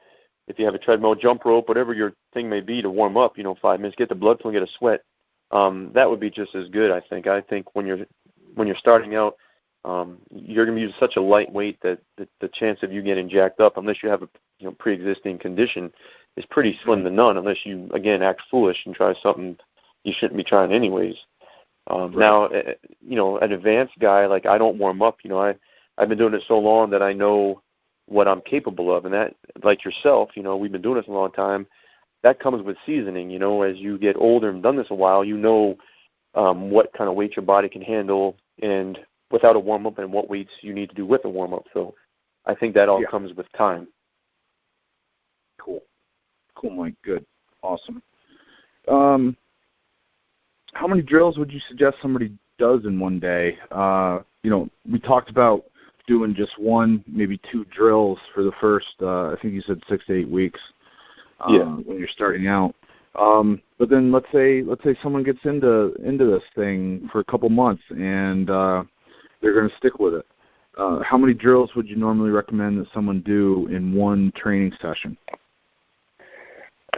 if you have a treadmill, jump rope, whatever your thing may be to warm up, 5 minutes, get the blood flow, get a sweat, that would be just as good. I think when you're starting out, you're going to use such a light weight that the chance of you getting jacked up, unless you have a pre-existing condition, is pretty slim to none. Unless you again act foolish and try something you shouldn't be trying anyways. Now, an advanced guy, like I don't warm up. I've been doing it so long that I know what I'm capable of. And that, like yourself, we've been doing this a long time. That comes with seasoning. As you get older and done this a while, what kind of weight your body can handle and without a warm-up and what weights you need to do with a warm-up. So I think that all comes with time. Cool, Mike. Good. Awesome. How many drills would you suggest somebody does in one day. We talked about doing just one, maybe two drills for the first, I think you said 6 to 8 weeks when you're starting out. But then let's say someone gets into this thing for a couple months and they're going to stick with it. How many drills would you normally recommend that someone do in one training session?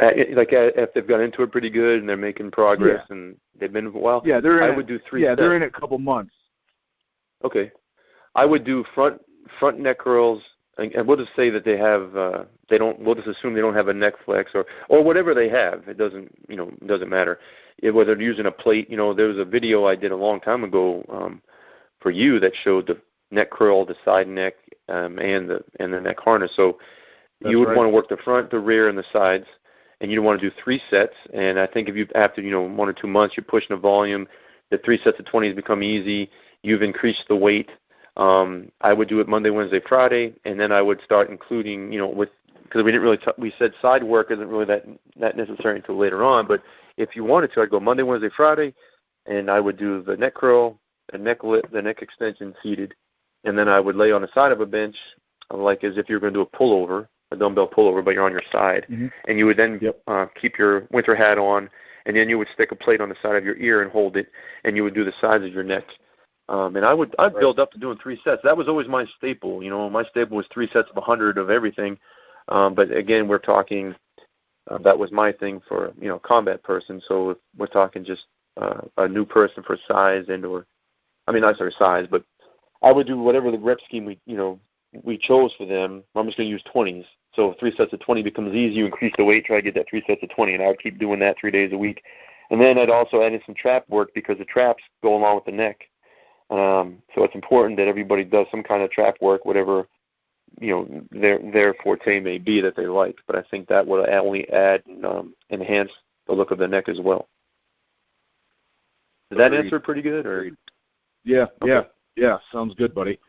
If they've got into it pretty good and they're making progress and they've been I would do 3 sets. They're in it a couple months. Okay. I would do front neck curls, and we'll just say that they have we'll just assume they don't have a neck flex or whatever they have. It doesn't matter. Whether they're using a plate, there was a video I did a long time ago for you that showed the neck curl, the side neck, and the neck harness. So you would want to work the front, the rear, and the sides, and you want to do 3 sets. And I think if you after 1 or 2 months you're pushing the volume, the 3 sets of 20s become easy. You've increased the weight. I would do it Monday, Wednesday, Friday, and then I would start including, because we didn't really we said side work isn't really that necessary until later on. But if you wanted to, I'd go Monday, Wednesday, Friday, and I would do the neck curl, the neck lift, the neck extension seated, and then I would lay on the side of a bench, like as if you're going to do a pullover, a dumbbell pullover, but you're on your side, and you would then keep your winter hat on, and then you would stick a plate on the side of your ear and hold it, and you would do the sides of your neck. And I'd build up to doing 3 sets. That was always my staple. My staple was 3 sets of 100 of everything. But again, we're talking that was my thing for combat person. So if we're talking just a new person for size size, but I would do whatever the rep scheme we chose for them. I'm just going to use 20s. So if 3 sets of 20 becomes easy, you increase the weight, try to get that 3 sets of 20, and I would keep doing that 3 days a week. And then I'd also add in some trap work because the traps go along with the neck. So it's important that everybody does some kind of trap work, whatever their forte may be that they like. But I think that will only add and enhance the look of the neck as well. Does that answer pretty good? Or yeah, sounds good, buddy.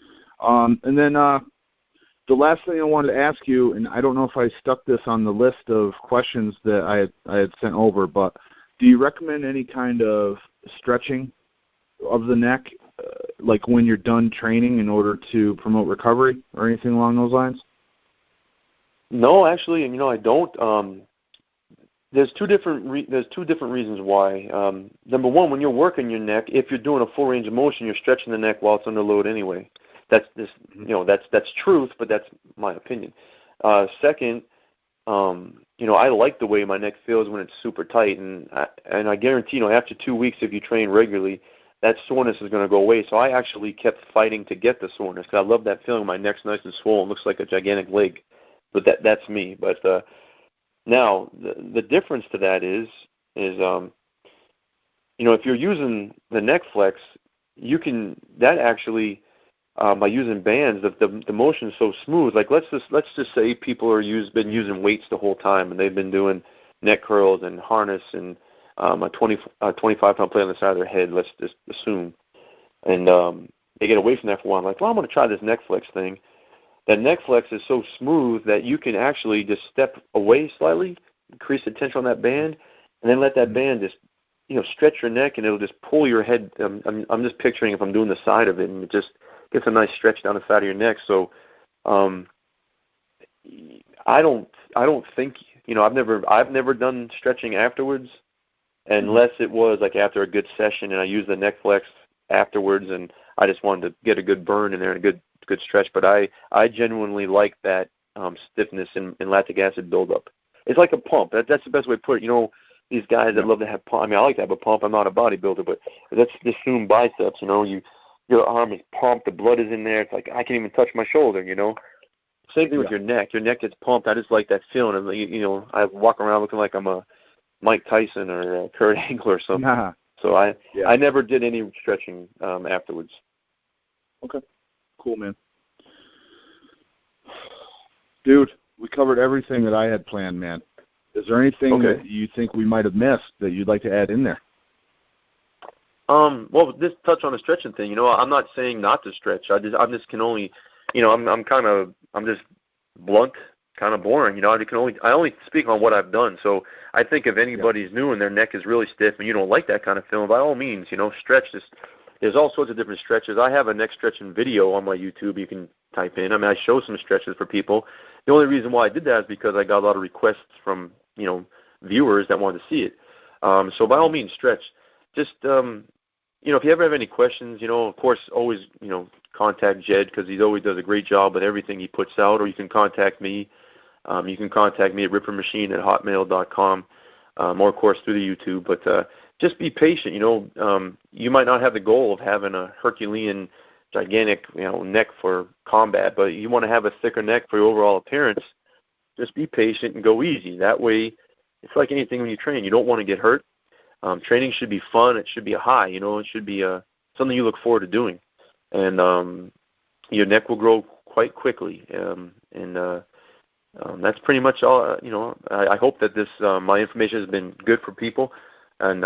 And then the last thing I wanted to ask you, and I don't know if I stuck this on the list of questions that I had sent over, but do you recommend any kind of stretching of the neck, like when you're done training, in order to promote recovery or anything along those lines? No, actually, I don't. There's two different reasons why. Number one, when you're working your neck, if you're doing a full range of motion, you're stretching the neck while it's under load anyway. That's truth, but that's my opinion. Second, I like the way my neck feels when it's super tight, and I guarantee, after 2 weeks, if you train regularly, that soreness is going to go away. So I actually kept fighting to get the soreness because I love that feeling. My neck's nice and swollen, looks like a gigantic leg, but that's me. But now the difference to that is if you're using the neck flex, you can actually by using bands, the motion is so smooth. Like let's just say people been using weights the whole time and they've been doing neck curls and harness and a 25-pound plate on the side of their head, let's just assume. And they get away from that for a while. I'm like, I'm going to try this neck flex thing. That neck flex is so smooth that you can actually just step away slightly, increase the tension on that band, and then let that band just, stretch your neck, and it'll just pull your head. I'm just picturing if I'm doing the side of it, and it just gets a nice stretch down the side of your neck. So I don't think, I've never done stretching afterwards, unless it was like after a good session and I used the neck flex afterwards and I just wanted to get a good burn in there and a good stretch. But I genuinely like that stiffness and lactic acid buildup. It's like a pump. That's the best way to put it. These guys that love to have pump. I like to have a pump. I'm not a bodybuilder, but let's assume biceps. Your arm is pumped. The blood is in there. It's like I can't even touch my shoulder. Same thing with your neck. Your neck gets pumped. I just like that feeling. I walk around looking like I'm a Mike Tyson or Kurt Angle or something. Nah. So I never did any stretching afterwards. Okay. Cool, man. Dude, we covered everything that I had planned, man. Is there anything that you think we might have missed that you'd like to add in there? Well, just touch on the stretching thing. I'm not saying not to stretch. I just can only, I'm just blunt, kind of boring. I only speak on what I've done. So I think if anybody's new and their neck is really stiff and you don't like that kind of feeling, by all means, stretch. Just there's all sorts of different stretches. I have a neck stretching video on my YouTube you can type in. I mean, I show some stretches for people. The only reason why I did that is because I got a lot of requests from, viewers that wanted to see it. So by all means, stretch. Just, if you ever have any questions, of course, always, contact Jedd, because he always does a great job with everything he puts out, or you can contact me. You can contact me at rippermachine@hotmail.com, or, of course, through the YouTube. But just be patient. You might not have the goal of having a Herculean, gigantic, neck for combat, but you want to have a thicker neck for your overall appearance. Just be patient and go easy. That way, it's like anything when you train. You don't want to get hurt. Training should be fun. It should be a high. It should be something you look forward to doing. And your neck will grow quite quickly. That's pretty much all. I hope that this my information has been good for people. And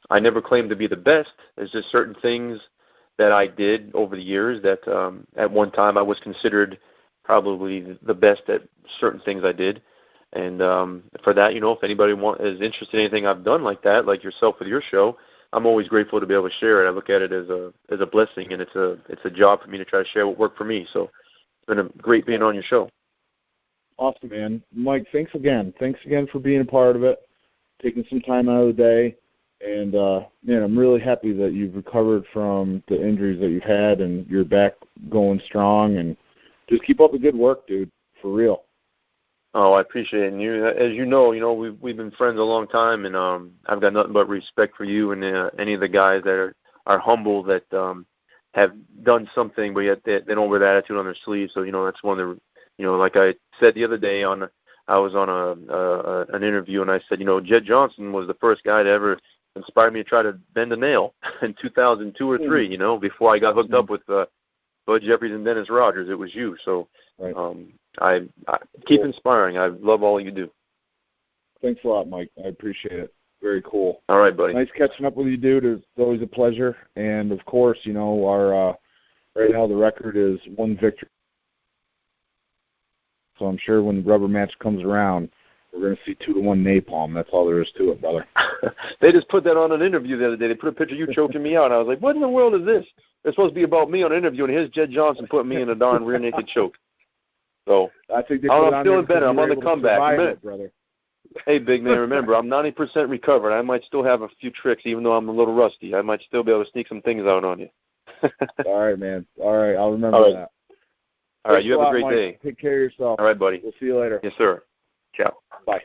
I never claimed to be the best. There's just certain things that I did over the years that at one time I was considered probably the best at certain things I did. And for that, if anybody is interested in anything I've done like that, like yourself with your show, I'm always grateful to be able to share it. I look at it as a blessing, and it's a job for me to try to share what worked for me. So it's been great being on your show. Awesome, man. Mike, thanks again. Thanks again for being a part of it, taking some time out of the day. And, man, I'm really happy that you've recovered from the injuries that you've had and you're back going strong. And just keep up the good work, dude, for real. Oh, I appreciate it. And you, as you know, we've been friends a long time, and I've got nothing but respect for you and any of the guys that are humble, that have done something, but yet they don't wear the attitude on their sleeve. So, that's one of the, like I said the other day I was on an interview, and I said, Jedd Johnson was the first guy to ever inspire me to try to bend a nail in 2002 or 3, before I got hooked up with Bud Jeffries and Dennis Rogers. It was you. So right. I keep inspiring. I love all you do. Thanks a lot, Mike. I appreciate it. Very cool. All right, buddy. Nice catching up with you, dude. It's always a pleasure. And, of course, our right now the record is 1 victory. So I'm sure when the rubber match comes around, we're going to see 2-1 napalm. That's all there is to it, brother. They just put that on an interview the other day. They put a picture of you choking me out. I was like, what in the world is this? It's supposed to be about me on an interview, and here's Jedd Johnson putting me in a darn rear naked choke. So I think I'm feeling better. I'm on the comeback. Brother. Hey, big man, remember, I'm 90% recovered. I might still have a few tricks, even though I'm a little rusty. I might still be able to sneak some things out on you. All right, man. All right, I'll remember that. All right, you have a great Mike. day. Take care of yourself. All right, buddy. We'll see you later. Yes, sir. Ciao. Bye.